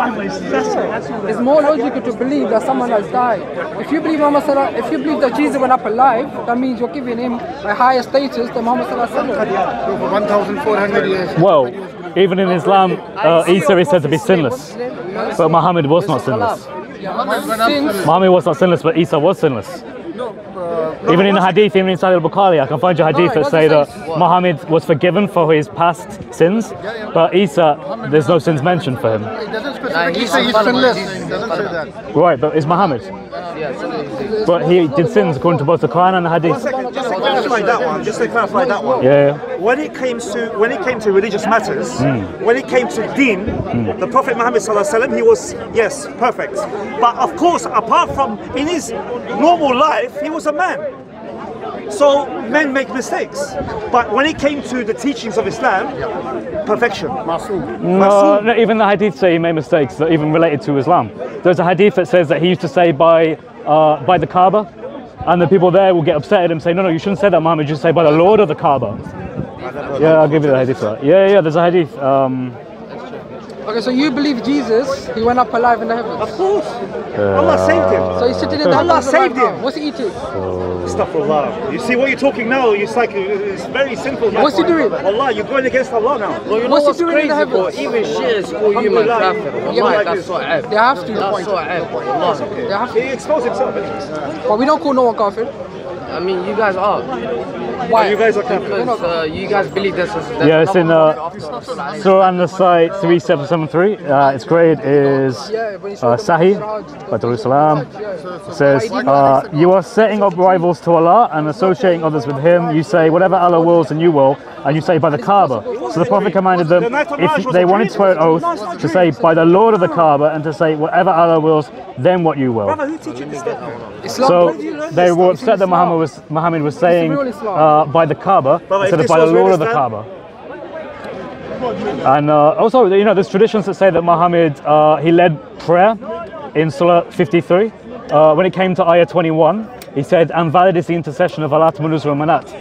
It's more logical to believe that someone has died. If you believe if you believe that Jesus went up alive, that means you're giving him a higher status than Muhammad sallallahu. For 1,400 years. Well, even in Islam, Isa is said to be sinless, but Muhammad was not sinless. Muhammad was not sinless, but Isa was sinless. Even in the hadith, even inside al-Bukhari, I can find you hadith that say that Muhammad was forgiven for his past sins, but Isa, there's no sins mentioned for him. It doesn't specifically say he's sinless. It doesn't say that. Right, but it's Muhammad. But he did sins according to both the Quran and the hadith. Just to clarify that one. Yeah. When it came to religious matters, when it came to deen, the Prophet Muhammad sallallahu alaihi wasallam, he was, yes, perfect. But of course, apart from in his normal life, he was a man. So men make mistakes. But when it came to the teachings of Islam, perfection. No, even the hadith say he made mistakes that even related to Islam. There's a hadith that says that he used to say by the Kaaba, and the people there will get upset at him, say, no, you shouldn't say that, Muhammad, you should say by the Lord of the Kaaba. Yeah, I'll give you the hadith for that. Yeah, there's a hadith. Okay, so you believe Jesus, he went up alive in the heavens? Of course. Allah saved him. So he's sitting in the Allah saved him. What's he eating? Astaghfirullah. You see what you're talking now, it's like, it's very simple. What's he doing? Allah, you're going against Allah now. Well, you know what's crazy, bro? Even Shias call you man kafir. Wallahi, that's so aib. They have to. That's so aib, wallahi. They have to. He exposed himself. But we don't call no one kafir. I mean, you guys are. Why? You guys are kafir. Because you guys believe this is... Yeah, it's in Surah An-Nisa 3773. Its grade is Sahih, by Salam. It says, you are setting up rivals to Allah and associating others with Him. You say, whatever Allah wills, and you will. And you say, by the Kaaba. So the Prophet commanded them, if they wanted to swear an oath, to say, by the Lord of the Kaaba, and to say, whatever Allah wills, then what you will. Brother, who teaches this stuff? So they were upset that Muhammad was saying by the Kaaba instead of by the Lord of the Kaaba. And also, you know, there's traditions that say that Muhammad, he led prayer in Surah 53. When it came to Ayah 21, he said, and valid is the intercession of Alat, Munuzra, and Manat.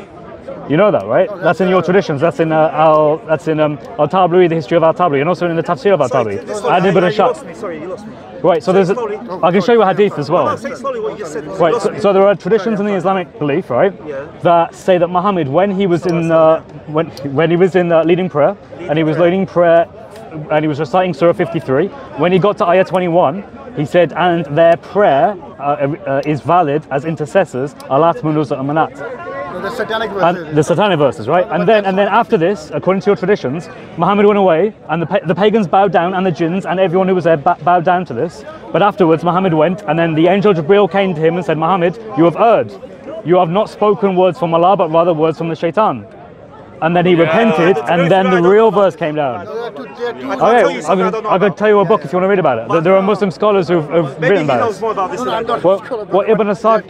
You know that, right? That's in your traditions. That's in Al-Tabari, the history of Al-Tabari, and also in the tafsir of Al-Tabari. Sorry, you lost me. Right, so there's I can show you a hadith as well. Say slowly what you just said. Right, so there are traditions in the Islamic belief, right, that say that Muhammad, when he was in leading prayer, and he was leading prayer, and he was reciting Surah 53, when he got to Ayah 21, he said, and their prayer is valid as intercessors, Alat, Munuzza, and Manat. The Satanic verses. And the Satanic verses, right? And then after this, according to your traditions, Muhammad went away, and the pagans bowed down, and the jinns, and everyone who was there bowed down to this. But afterwards, Muhammad went, and then the angel Jibreel came to him and said, Muhammad, you have erred. You have not spoken words from Allah, but rather words from the shaitan. And then he repented, and then the real verse came down. Okay, I could tell you a book if you want to read about it. There are Muslim scholars who've written about it. Well, Ibn Asad,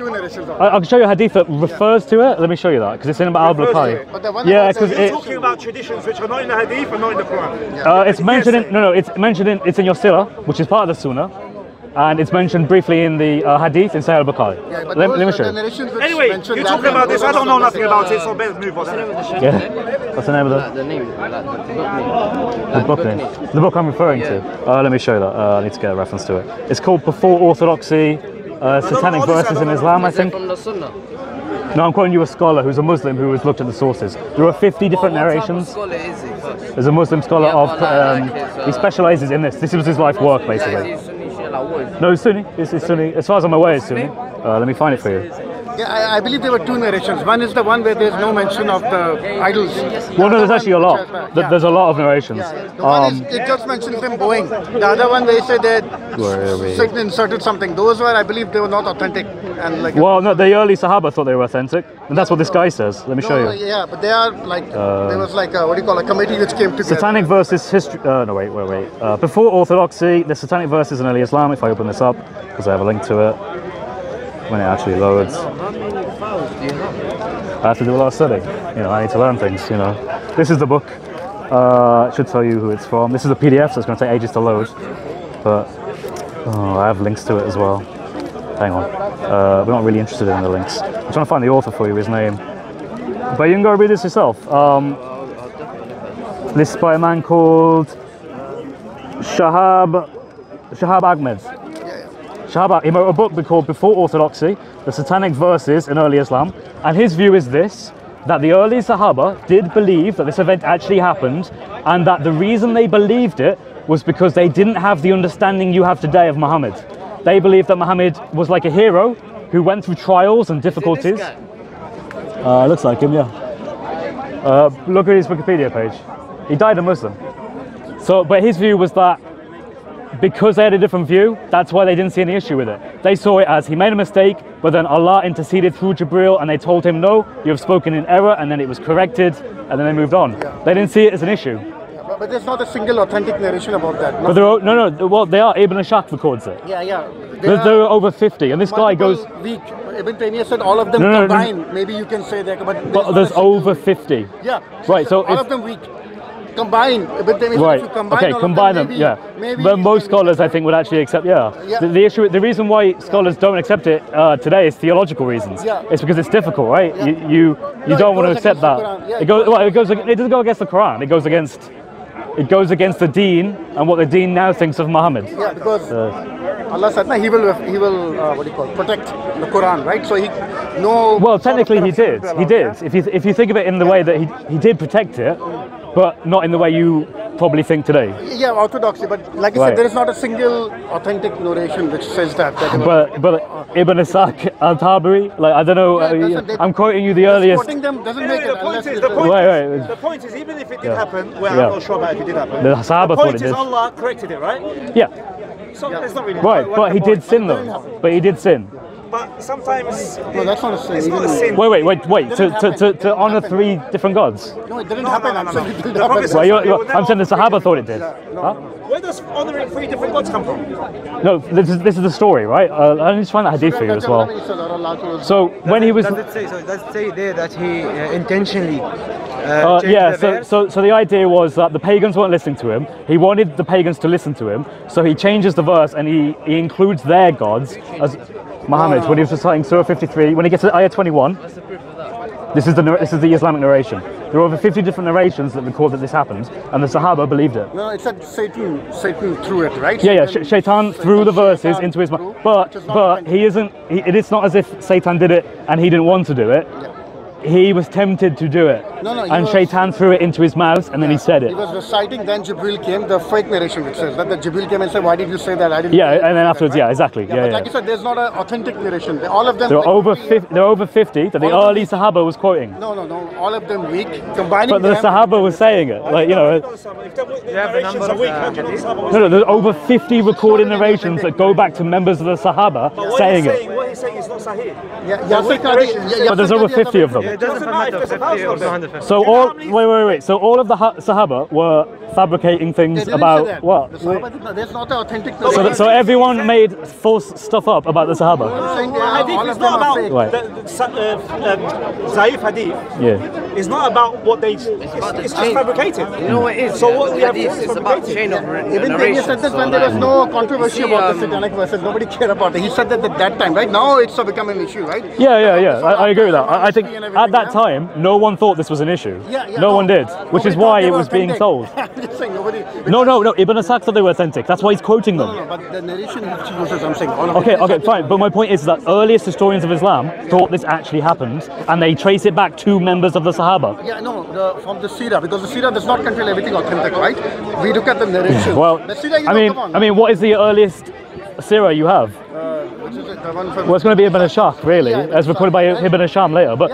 I can show you a hadith that refers to it. Let me show you that, because it's in Al-Bukhari. Yeah, because you're talking about traditions which are not in the hadith and not in the Quran. It's mentioned in, it's in your Sirah, which is part of the Sunnah. And it's mentioned briefly in the hadith in Sahih al-Bukhari. Yeah, let me show you. Anyway, you're talking about this, I don't know nothing about it, so better move on. Yeah. What's the name of the name? The book name? The book I'm referring to. Let me show you that. I need to get a reference to it. It's called Before Orthodoxy, Satanic Verses in Islam, I think. From the Sunnah? No, I'm quoting you a scholar who's a Muslim who has looked at the sources. There are 50 different narrations. There's a Muslim scholar he specializes in this. This was his life work, basically. No, it's Sunni. It's Sunni. As far as I'm aware, it's Sunni. Let me find it for you. Yeah, I believe there were two narrations. One is the one where there's no mention of the idols. Well, no, there's actually a lot. There's a lot of narrations. The one is, it just mentions them bowing. The other one, they said that Satan inserted something. Those were, I believe, they were not authentic. And like well, no, the early Sahaba thought they were authentic, and that's what this guy says. Let me show you. Yeah, but they are like there was like a, what do you call, a committee which came together. Satanic verses history. No, wait. Before Orthodoxy, the Satanic verses in early Islam. If I open this up, because I have a link to it. When it actually loads, I have to do a lot of study. You know, I need to learn things. You know, this is the book. It should tell you who it's from. This is a PDF, so it's going to take ages to load. But I have links to it as well. Hang on, we're not really interested in the links. I'm trying to find the author for you, his name. But you can go read this yourself. This is by a man called Shahab Shahab Ahmed. Shahab, he wrote a book called Before Orthodoxy, the Satanic Verses in Early Islam, and his view is this, that the early Sahaba did believe that this event actually happened, and that the reason they believed it was because they didn't have the understanding you have today of Muhammad. They believed that Muhammad was like a hero who went through trials and difficulties. Looks like him, yeah. Look at his Wikipedia page. He died a Muslim. So, but his view was that because they had a different view, that's why they didn't see any issue with it. They saw it as he made a mistake, but then Allah interceded through Jibreel and they told him, no, you have spoken in error, and then it was corrected, and then they moved on. They didn't see it as an issue. But there's not a single authentic narration about that. But there are, well, they are. Ibn Ashaq records it. Yeah. There are over 50, and this guy goes... Weak. Ibn Taymiyyah said all of them combined. Maybe you can say that, but there's over 50. Yeah. Right, so all of them weak. Combine, Ibn Taymiyyah, right. If you combine okay, combine them. Maybe but most scholars, I think, would actually accept. The reason why scholars don't accept it today is theological reasons. It's because it's difficult, right? You don't want to accept that. It doesn't go against the Quran. It goes against the Deen and what the Deen now thinks of Muhammad. Yeah, because Allah said he will protect the Quran, right? So Well, technically he did. He did. If you think of it in the way that he did protect it, but not in the way you probably think today. Yeah, orthodoxy, but like I said, there is not a single authentic narration which says that. But Ibn Ishaq al-Tabari, like I don't know, I'm quoting you the earliest. Quoting them doesn't make it. The point is, even if it did happen, well, I'm not sure about if it did happen. The Sahaba point is Allah corrected it, right? Yeah. So it's not really right, but he did sin though. But he did sin. But sometimes that's not a sin. It's not a sin. Wait. To honor 3 different gods. No, it didn't happen. No. I'm saying the Sahaba thought it did. Huh? Where does honoring 3 different gods come from? No, this is the story, right? Let me just find that hadith for you as well. So when he was... Does it say there that he intentionally so the idea was that the pagans weren't listening to him. He wanted the pagans to listen to him, so he changes the verse and he includes their gods as Muhammad when he was reciting Surah 53. When he gets to Ayah 21, this is the Islamic narration. There are over 50 different narrations that record that this happened, and the Sahaba believed it. No, it said Satan threw it, right? Shaitan threw the verses into his mouth. But he isn't. It's not as if Satan did it and he didn't want to do it. He was tempted to do it. And Shaitan threw it into his mouth and then he said it. He was reciting, then Jibreel came, the fake narration which says that the Jibreel came and said, why did you say that? I didn't. Yeah, and then afterwards, right? Exactly. But like you said, there's not an authentic narration. All of them. There are over 50 that the early Sahaba was quoting. No. All of them weak. Combining. But the Sahaba was saying it. Like, there's over 50 recorded narrations that go back to members of the Sahaba saying it. What he's saying is not Sahih. But there's over 50 of them. it doesn't matter 50 or 150. So wait. So all of the Sahaba were fabricating things about what? There's not an authentic. So everyone made false stuff up about the Sahaba. Hadith is not about Zaif Hadith. Yeah. It's not about what they. It's just fabricated. You know what it is? So what we have Hadith is about chain of Even Taymiyyah said this when there was no controversy about the Satanic verses. Nobody cared about it. He said that at that time, right? Now it's become an issue, right? Yeah. I agree with that. I think at that time, no one thought this was an issue. No one did, which is why it was being told. No. Ibn Ishaq said they were authentic. That's why he's quoting them. No, but the narration which he uses, I'm saying. Okay, fine. But my point is that earliest historians of Islam thought this actually happened, and they trace it back to members of the Sahaba. Yeah, no, from the Sirah, because the Sirah does not contain everything authentic, right? We look at the narration. Well, the Sirah, I mean, what is the earliest Sirah you have? Which is the one from... Well, it's going to be Ibn Ashaq, really, as recorded by Ibn Asham later. But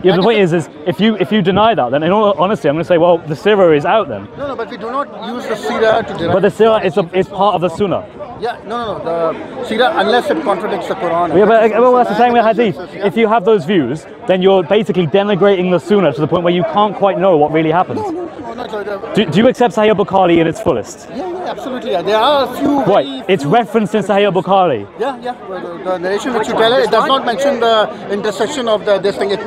the point is if you deny that, then in all honesty, I'm going to say, well, the Sirah is out then. No, but we do not use the Sirah to deny. But the Sirah is part of the Sunnah. Yeah, no, the Sirah, unless it contradicts the Quran. Yeah, but that's the same with Hadith. If you have those views, then you're basically denigrating the Sunnah to the point where you can't quite know what really happened. No, not like do you accept Sahih Bukhari in its fullest? Yeah, absolutely. There are a few... Right, it's referenced in Sahih Bukhari. Yeah. Well, the narration which you tell it does not mention the intersection of this thing. It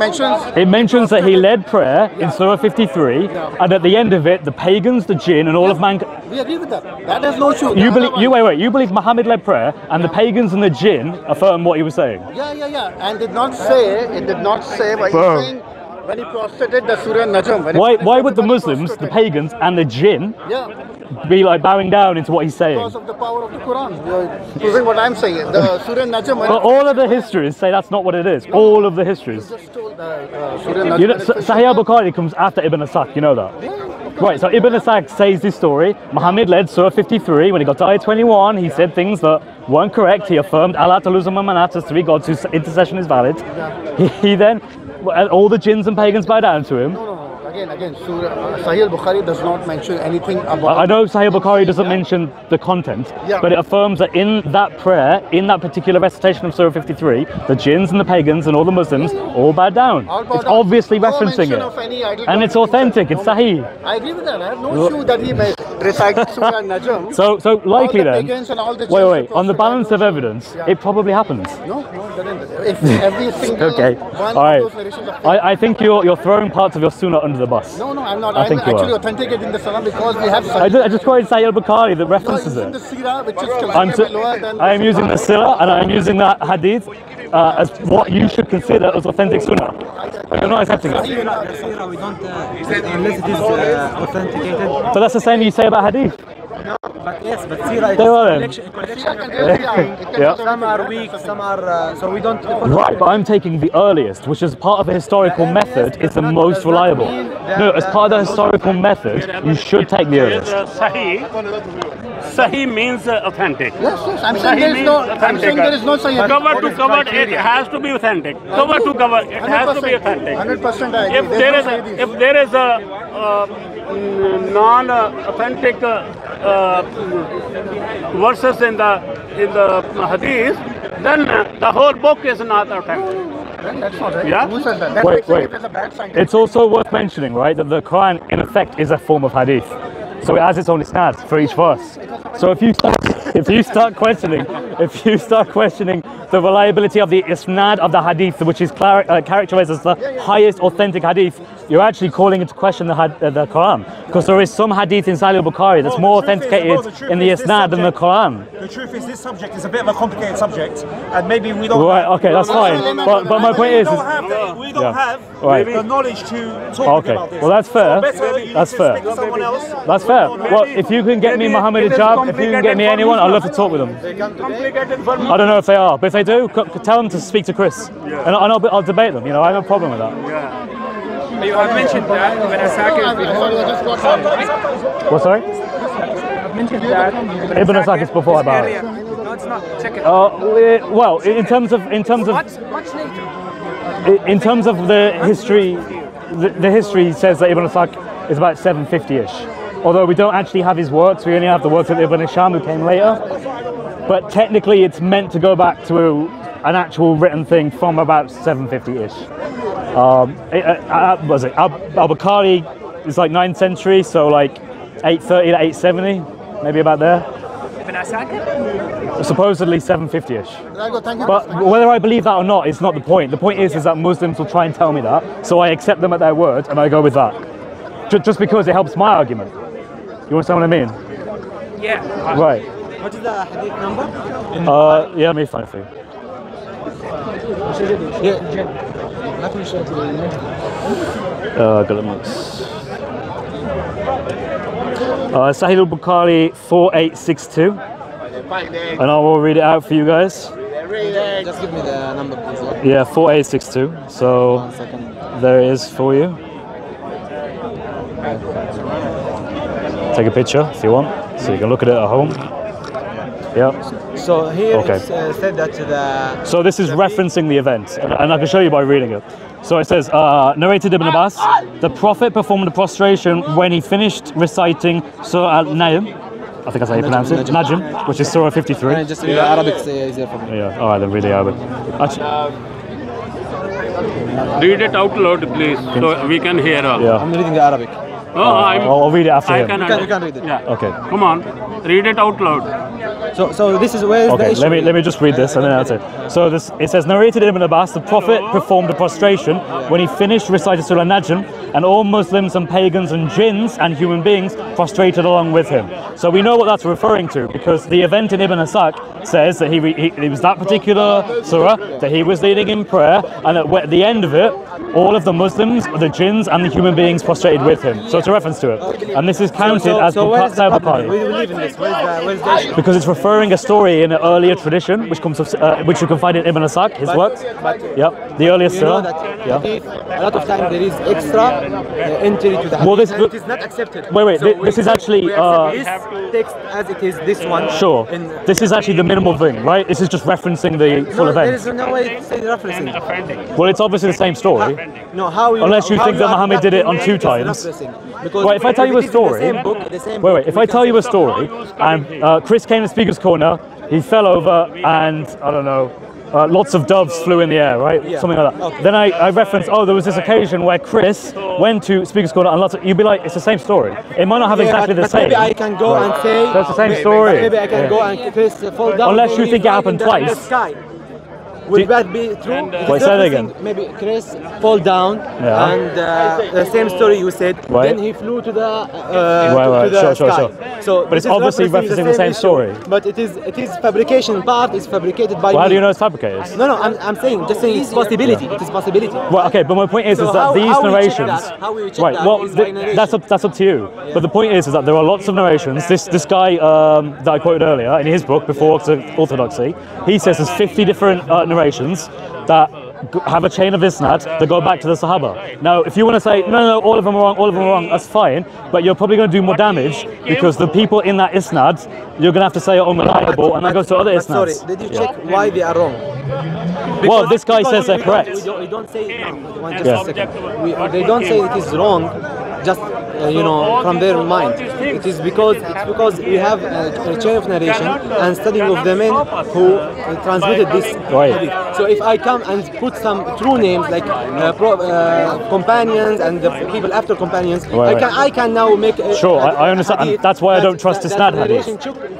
mentions that he led prayer in Surah 53, and at the end of it, the pagans, the jinn, and all of mankind... We agree with that. That is no issue. You believe Muhammad led prayer, and the pagans and the jinn affirm what he was saying? Yeah. And it did not say, but he's saying... When he prostrated the Surah Najm. Why would the Muslims, the pagans, and the jinn be like bowing down into what he's saying? Because of the power of the Quran. You're proving what I'm saying. The Surah Najm. But all of the histories say that's not what it is. All of the histories. Just told Surah Najm. You know, Sahih al-Bukhari comes after Ibn Asaq, you know that? Right, so Ibn Asaq says this story. Muhammad led Surah 53. When he got to ayah 21, he said things that weren't correct. He affirmed Allah Ta'ala Manat as 3 gods whose intercession is valid. He then, all the jinns and pagans bow down to him. No. Again, Sahih al-Bukhari does not mention anything about... I know Sahih al-Bukhari doesn't mention the content, but it affirms that in that prayer, in that particular recitation of Surah 53, the jinns and the pagans and all the Muslims all bow down. It's obviously referencing it. And it's authentic, it's Sahih. I agree with that. I have no issue that he recited Surah Najm. So likely then, wait, on the the balance of evidence, it probably happens. No, it doesn't. If every single one of those narrations are fake. I think you're throwing parts of your sunnah under the bus. No, I'm not. I think I'm actually authenticating the Salam because we have... I just quoted Sahih al-Bukhari that references it. The Sirah, which is considered lower than... I am using the Sirah and I am using that hadith as what you should consider as authentic sunnah. You're not accepting it. We don't, unless it is authenticated. So that's the same you say about hadith? No, but yes, but Sirah is collection. Some are weak, some are... so we don't... Right, but I'm taking the earliest, which is part of a historical method, is the most reliable. No, as part of the historical method, you should take the earliest. Sahih means authentic. Yes, I'm saying there is no Sahih. Cover to cover, it has to be authentic. Cover to cover, it has to be authentic. 100% I agree. If there is a non-authentic verses in the hadith, then the whole book is not authentic. That's not right. Yeah? Who says that? Wait. It's a bad scientist. It's also worth mentioning, right, that the Quran, in effect, is a form of hadith. So it has its own isnad for each verse. So if you start questioning the reliability of the isnad of the hadith, which is characterized as the highest authentic hadith, you're actually calling into question the Quran, because there is some hadith in Sahih al-Bukhari that's more authenticated in the isnad than the Quran. The truth is, this subject is a bit of a complicated subject, and maybe we don't... Right, okay, that's fine. But my point is... We don't have the knowledge to talk about this. Well, that's fair. So That's fair. That's fair. Well, if you can get me Muhammad Hijab, if you can get me anyone, I'd love to talk with them. I don't know if they are, but if they do, tell them to speak to Chris, and I'll debate them. You know, I have no problem with that. You have mentioned that when Asaq is... What, sorry? I've mentioned that Ibn Asaq is before about it. No, it's not. Check it. Well, in terms of the history, the history says that Ibn Asaq is about 750-ish. Although we don't actually have his works, we only have the works of Ibn Hisham, who came later. But technically, it's meant to go back to an actual written thing from about 750-ish. Was it Al-Bukhari is like 9th century, so like 830 to 870, maybe about there. Ibn Asaq? Supposedly 750-ish. Thank you. But whether I believe that or not is not the point. The point is that Muslims will try and tell me that, so I accept them at their word and I go with that. Just because it helps my argument. You understand what I mean? Yeah. Right. What is the hadith number? Yeah, let me find it for you. Sahih al-Bukhari 4862. And I will read it out for you guys. Just give me the number, please. Yeah, 4862. So 1 second. there it is for you. Take a picture if you want, so you can look at it at home. Yeah. So here Okay. it's said that the... So this is referencing the event, and I can show you by reading it. So it says, narrated Ibn Abbas, the Prophet performed a prostration when he finished reciting Surah Al-Najm, I think that's how you pronounce it, Najm, which is Surah 53. Just read the Arabic easier for me. Yeah, alright then read the Arabic. Read it out loud, please, so we can hear. Yeah. I'm reading the Arabic. I'll read it after him. You can read it. Yeah. Okay. Come on, read it out loud. So this is where is the issue? let me just read this and then that's it. So it says, narrated Ibn Abbas, the Prophet performed a prostration when he finished reciting Surah Najm and all Muslims and pagans and jinns and human beings prostrated along with him. So we know what that's referring to, because the event in Ibn Asaq says that it was that particular surah that he was leading in prayer, and at the end of it, all of the Muslims, the jinns and the human beings prostrated with him. So it's a reference to it. And this is counted as Sahih Bukhari. We believe in this. Where is the issue? Because it's referring a story in an earlier tradition, which comes which you can find in Ibn Asaq, his works. Yep, the earliest surah. A lot of time there is extra entry to the hadith, Well, this- and it is not accepted. Wait, So this is actually, we accept this text as it is, this one. Sure. This is actually the minimal thing, right? This is just referencing the full No, there event. is no way to say referencing. Well, it's obviously the same story. No, how you, Unless you how think that are Muhammad did it on adapting 2 it is times. referencing. Because Well, if I tell you a it is in story, the same book, wait, if I tell you a story, and Chris came to Speaker's Corner, he fell over, and I don't know, lots of doves flew in the air, right? Yeah. Something like that. Okay. Then I referenced, oh, there was this occasion where Chris went to Speaker's Corner, and you'd be like, it's the same story. It might not have exactly the same. Maybe I can go and say That's the same story. Maybe I can Yeah. go and Chris fall down. Unless you maybe think it fly happened in the twice. sky. Would that be true? Wait, say that again. Maybe Chris fall down, Yeah. and the same story you said. Right. Then he flew to the Right. to the Sure, sky. sure. So But it's this is obviously referencing the same issue, story. But it is fabrication part is fabricated by Well, how me. do you know it's fabricated? No, I'm saying just saying it's possibility. It is possibility. Well, okay, but my point is So that how these we check narrations, that? How we check right? that Well, is by narration. that's up to you. But the point is that there are lots of narrations. This guy that I quoted earlier in his book Before Orthodoxy, he says there's 50 different narrations that have a chain of isnad that go back to the Sahaba. Now, if you want to say no, all of them are wrong, that's fine. But you're probably going to do more damage because the people in that isnad, you're going to have to say are unreliable, and that goes to other But sorry, isnads. did you check why they are wrong? Well, this guy because says they're we correct. we don't say no. Just Yeah. a second. They don't say it is wrong. Just from their mind. It is because we have a chain of narration and studying of the men who transmitted this hadith. So if I come and put some true names like companions and the people after companions, I can now make a Sure, I understand. hadith That's why I don't trust Isnad hadith.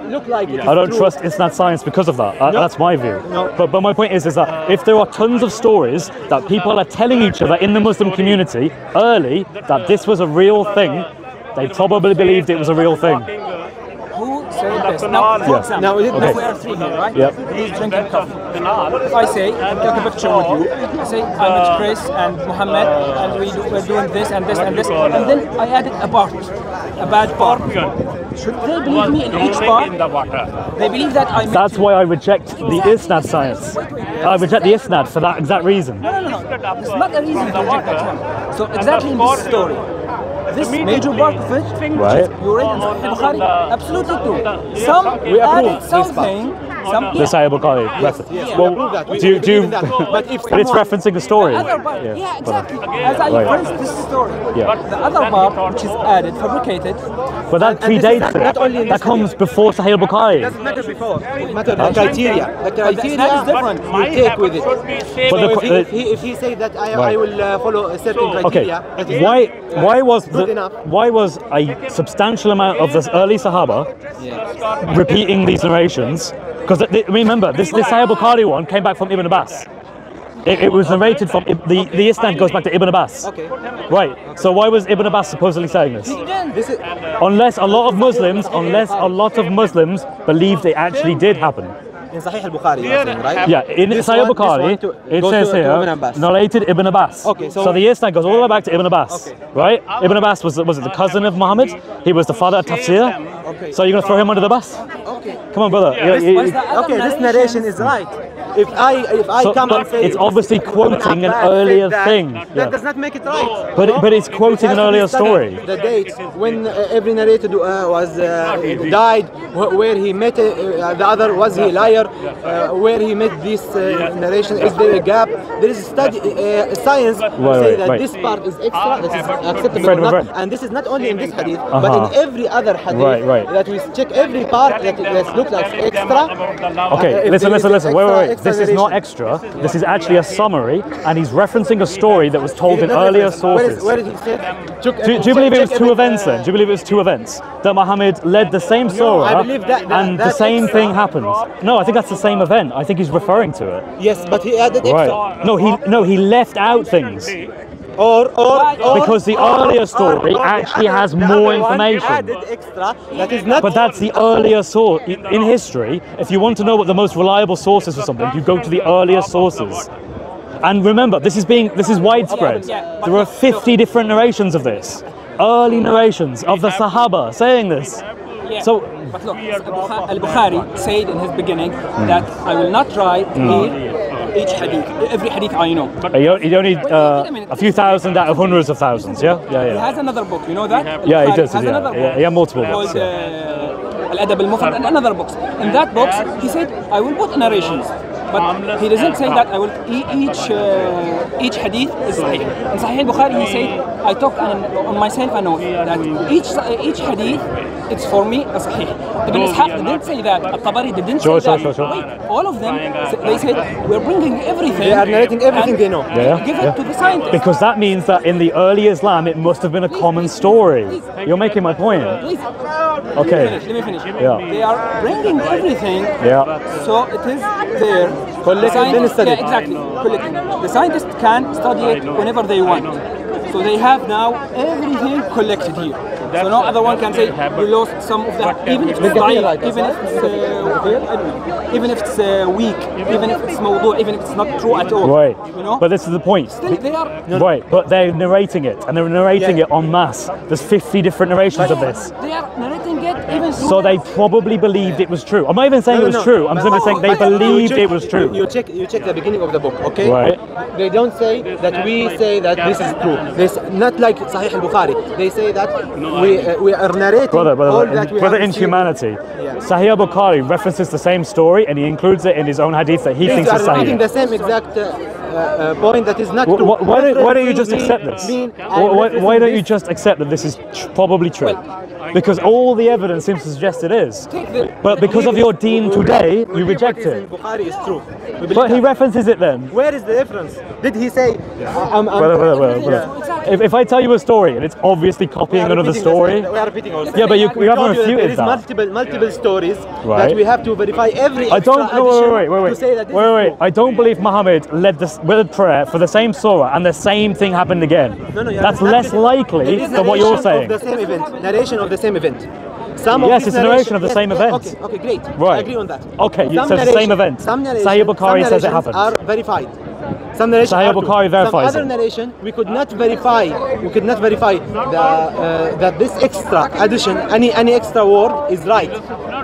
Look like it is I don't true. trust Isnad science because of that. That's my view. No. But my point is that if there are tons of stories that people are telling each other in the Muslim community early that this was a real thing, they probably believed it was a real thing. Who said this? Now, for example, Now, we are 3 here, right? Yep. He's drinking coffee. If I say, I take a picture with you, I say, I met Chris and Muhammad, and we're doing this and this and this, and then I added a part, a bad part. Should they believe me in each part? They believe that I met That's you. why I reject the Isnad science. I reject the Isnad for that exact reason. No. It's not a reason to reject that one. So exactly in this story, this major part of it, Right. you read in Sahih Bukhari, absolutely true. Some We approve added this part. something, The Sahih Bukhari reference. Well, We do you, believe in that. But if but it's someone- referencing the story. other part, yeah, exactly. As I Right. referenced this story, Yeah. the other part which is added, fabricated, But that And this is predates not only in it. That this comes before Sahih Bukhari. doesn't matter before. It matters the criteria. The criteria that is different. you take with it. But So the- if he say that I Right. will follow a certain Okay, criteria, that is why was good enough. why was a substantial amount of the early Sahaba repeating these narrations? Because remember, this Sahih Bukhari one came back from Ibn Abbas. It was narrated from the isnad goes back to Ibn Abbas. Okay. Right. So why was Ibn Abbas supposedly saying this? This is Unless a lot of Muslims believed it actually did happen. in Sahih al-Bukhari, you're saying, right? Yeah, in This Sahih one- this Bukhari, one it goes says to here, Ibn Abbas. narrated Ibn Abbas. Okay, so the isnad goes all the way back to Ibn Abbas, Okay. right? Ibn Abbas was it the cousin of Muhammad? He was the father of Tafsir. Okay. So you're going to throw him under the bus? Okay. Come on, brother. Okay, this narration is right. If I So, come but and say it's obviously quoting an Abbas earlier said that, thing. that Yeah. does not make it right. But it's quoting an Has to be earlier story. studied. The date when every narrator was died, where he met the other, was he a liar? Where he met this narration, is there a gap? There is study science to say that right. this part is extra, that is acceptable Friend or of not. friend. And this is not only in this hadith, but in every other hadith. Right. That we check every part that looks like extra. Okay, If listen. there is Wait. extra This is not narration. extra. This is actually a summary, and he's referencing a story that was told in earlier sources. Where did he say? Do you believe it was two events then? Do you believe it was two events? That Muhammad led the same surah I believe that and the that same extra- thing happened? No, I think that's the same event. I think he's referring to it. Yes, but he added extra. Right. No, he left out things. Because the earlier story actually has more information. Added extra that is not. But that's the earlier source. In history, if you want to know what the most reliable source is for something, you go to the earlier sources. And remember, this is widespread. There are 50 different narrations of this. Early narrations of the Sahaba saying this. So, but look, Al-Bukhari said in his beginning that I will not try to read each hadith, every hadith I know. You only a few thousand out of hundreds of thousands, yeah? He has another book, you know that? Yeah, he does. Has another book he has multiple books. Called Al-Adab al-Mufrad and another books. In that books, he said, I will put narrations. But he doesn't say that I will each hadith is sahih. In Sahih al-Bukhari he said, I took on myself an oath that each hadith it's for me a sahih. Ibn Ishaq didn't say that. Al-Tabari didn't say that. Wait, all of them they said we're bringing everything. They are narrating everything they know. Give it to the scientists. Because that means that in the early Islam it must have been a common story. You're making my point. Please. Okay. Let me finish. Yeah. They are bringing everything. Yeah. So it is there. Collected. Yeah, exactly. Collected. The scientists can study it whenever they want. So they have now everything collected here. So no other one can say we lost some of that, even if it's dying, even if it's weak, even if it's mawdu', even if it's not true at all. Right. You know? But this is the point. Still they are. Right, but they're narrating it, and they're narrating it en masse. There's 50 different narrations of this. They are narrating it even so they probably believed it was true. I'm not even saying it was true. I'm simply saying they believed it was true. You check the beginning of the book, okay? Right. They don't say that we say that this is true. Not like Sahih al-Bukhari. They say that we are narrating all that we brother have in humanity. Yeah. Sahih al-Bukhari references the same story and he includes it in his own hadith that he thinks is Sahih. Repeating the same exact point that is not true. Why don't you just accept this? Why don't you just accept that this is probably true? Because all the evidence seems to suggest it is. But because of your deen today, you reject it. Bukhari is true. But he references it then. Where is the difference? Did he say? Brother. If I tell you a story and it's obviously copying another story. We are repeating ourselves. Yeah, but you haven't refuted that. There is multiple stories that we have to verify every I don't wait. I don't believe Muhammad led prayer for the same surah and the same thing happened again. That's less likely than what you're saying. Of the same event, narration of the same event. Yes, it's a narration of the same event. Okay, great. Right. I agree on that. Okay, so it's the same event. Sahih Bukhari says it happened. Are verified. Some narration Sahih Bukhari verifies some other narration we could not verify. We could not verify that this extra addition, any extra word is right.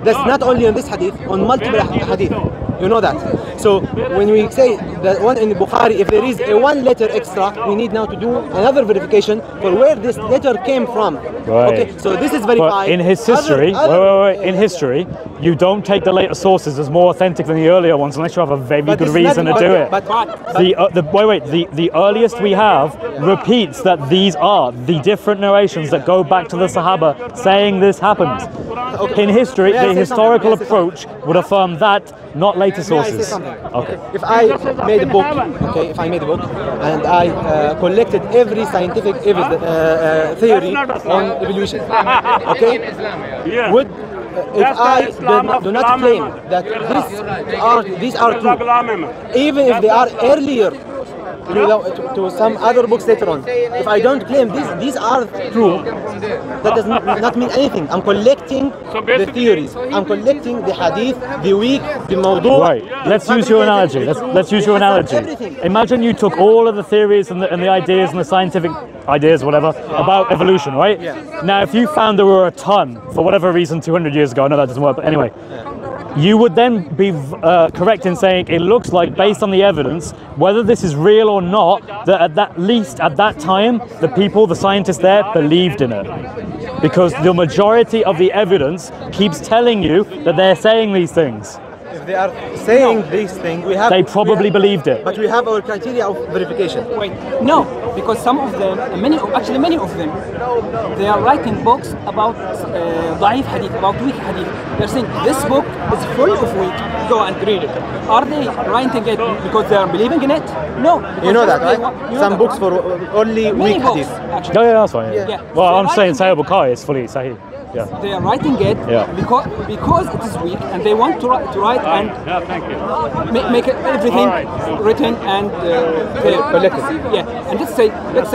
That's not only on this hadith, on multiple hadith. You know that. So when we say that one in Bukhari, if there is a one letter extra, we need now to do another verification for where this letter came from. Right. Okay. So this is verified. But in his history, in history, you don't take the later sources as more authentic than the earlier ones unless you have a very good reason to do it. The earliest we have repeats that these are the different narrations that go back to the Sahaba saying this happened. In history, the historical approach would affirm that, not later sources. Okay. If I made a book, and I collected every scientific theory on evolution, okay, would if I do not claim that these are true, even if they are earlier to some other books later on, if I don't claim these are true, that does not mean anything. I'm collecting the theories. I'm collecting the hadith, the weak, the mawdu'. Right. Let's use your analogy. Let's use your analogy. Imagine you took all of the theories and the ideas and the scientific ideas, whatever, about evolution, right? Yeah. Now, if you found there were a ton, for whatever reason, 200 years ago, I know that doesn't work, but anyway, you would then be correct in saying it looks like, based on the evidence, whether this is real or not, that at least at that time, the people, the scientists there, believed in it. Because the majority of the evidence keeps telling you that they're saying these things. If they are saying these things, they probably believed it. But we have our criteria of verification. Wait, no, because some of them, many of them, they are writing books about da'if hadith, about weak hadith. They're saying this book is full of weak. Go and read it. Are they writing it because they are believing in it? No. You know that, right? Some books for only weak hadith. Yeah, that's fine. Yeah. Well, I'm saying Sahih Bukhari is fully Sahih. Yeah. They are writing it because it is weak, and they want to write and make it everything written and collected. Yeah, and let's say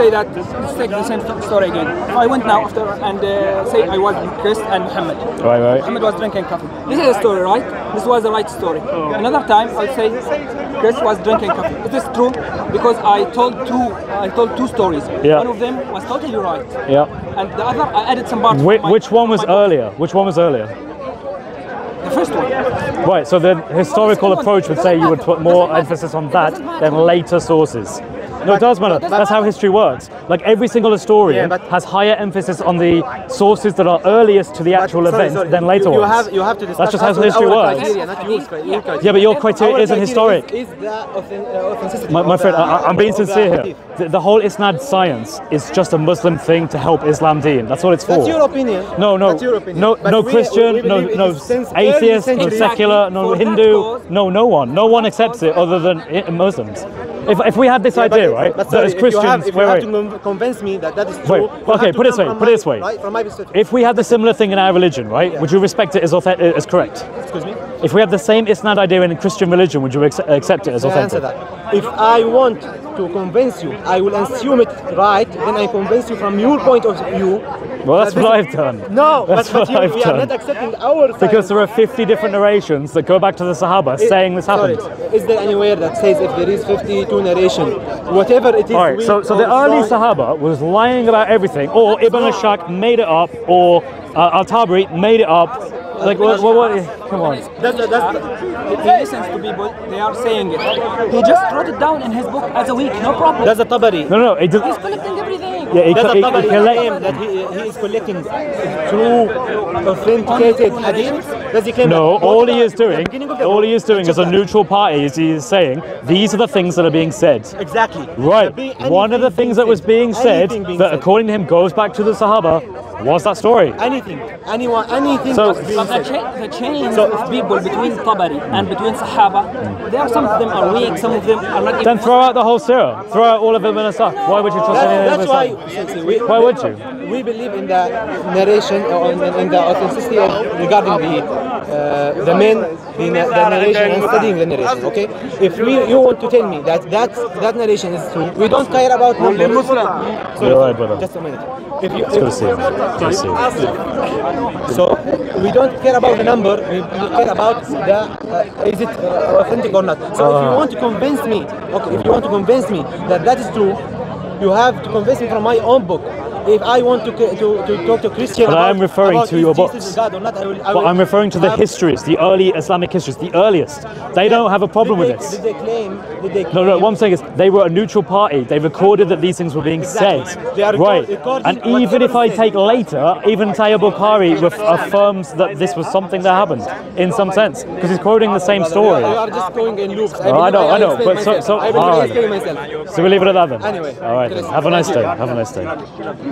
that let's take the same story again. If I went now after and say I was Chris and Muhammad. Right. Muhammad was drinking coffee. This is a story, right? This was the right story. Another time I'll say Chris was drinking coffee. It is true because I told two stories. Yeah. One of them was totally right. Yeah. And the other I added some parts. Which one was earlier? Which one was earlier? The first one. Right, so the historical approach would say you would put more emphasis on that than later sources. No, it does matter. That's how history works. Like every single historian has higher emphasis on the sources that are earliest to the actual event than later ones. You have to discuss. That's just how history works. Yeah, but your criteria is an historic. Is the authenticity? My friend, I'm being sincere here. The whole Isnad science is just a Muslim thing to help Islam deen. That's what it's for. That's your opinion. No. That's your opinion. No Christian, no atheist, no secular, no Hindu, no one. No one accepts it other than Muslims. If we had this idea, right, that as Christians, if you have to convince me that is true. Okay, put it this way. Right, from my perspective. If we had the similar thing in our religion, right, would you respect it as correct? Excuse me? If we had the same Isnad idea in Christian religion, would you accept it as authentic? Answer that. If I want to convince you, I will assume it right, then I convince you from your point of view. Well, that's what I've done. No, that's but what I've we done. are not accepting our side. Because there are 50 different narrations that go back to the Sahaba saying this happened. Is there anywhere that says if there is 52 narration, whatever it is? All right, so the early Sahaba was lying about everything, or Ibn al-Shaq made it up, or Al-Tabari made it up. Like, what? Come on. He listens to people, they are saying it. He just wrote it down in his book as a week, no problem. That's a Tabari. No, He's collecting everything. Yeah, he claim that he is collecting true, authenticated hadith. Does he claim no, that? all he is doing as a neutral party is he is saying these are the things that are being said. Exactly. Right. One of the things that was being said that according to him goes back to the Sahaba was that story. Anything. So the chains of people between Tabari and between Sahaba, there are some of them are weak, some of them are not. Then throw out the whole Sirah. Throw out all of Ibn Asad. Why would you trust any of That's why would you? We believe in the narration or in the authenticity regarding the narration and studying the narration. Okay, if you want to tell me that narration is true, we don't care about numbers. You're right, brother. Just a minute. So we don't care about the number. We care about is it authentic or not. So if you want to convince me, that is true, you have to convince me from my own book. If I want to talk to Christian but I'm referring to your books. God or not, but I'm referring to the histories, the early Islamic histories, the earliest. They don't have a problem with this. Did they claim? No, what I'm saying is they were a neutral party. They recorded that these things were being said. Right. And even if I take later, even Tayyib al-Bukhari affirms that this was something that happened in some sense. Because he's quoting the same story. You are just going in loops. I know. But I will explain myself. So we leave it at that then. Anyway. All right. Then. Have a nice day.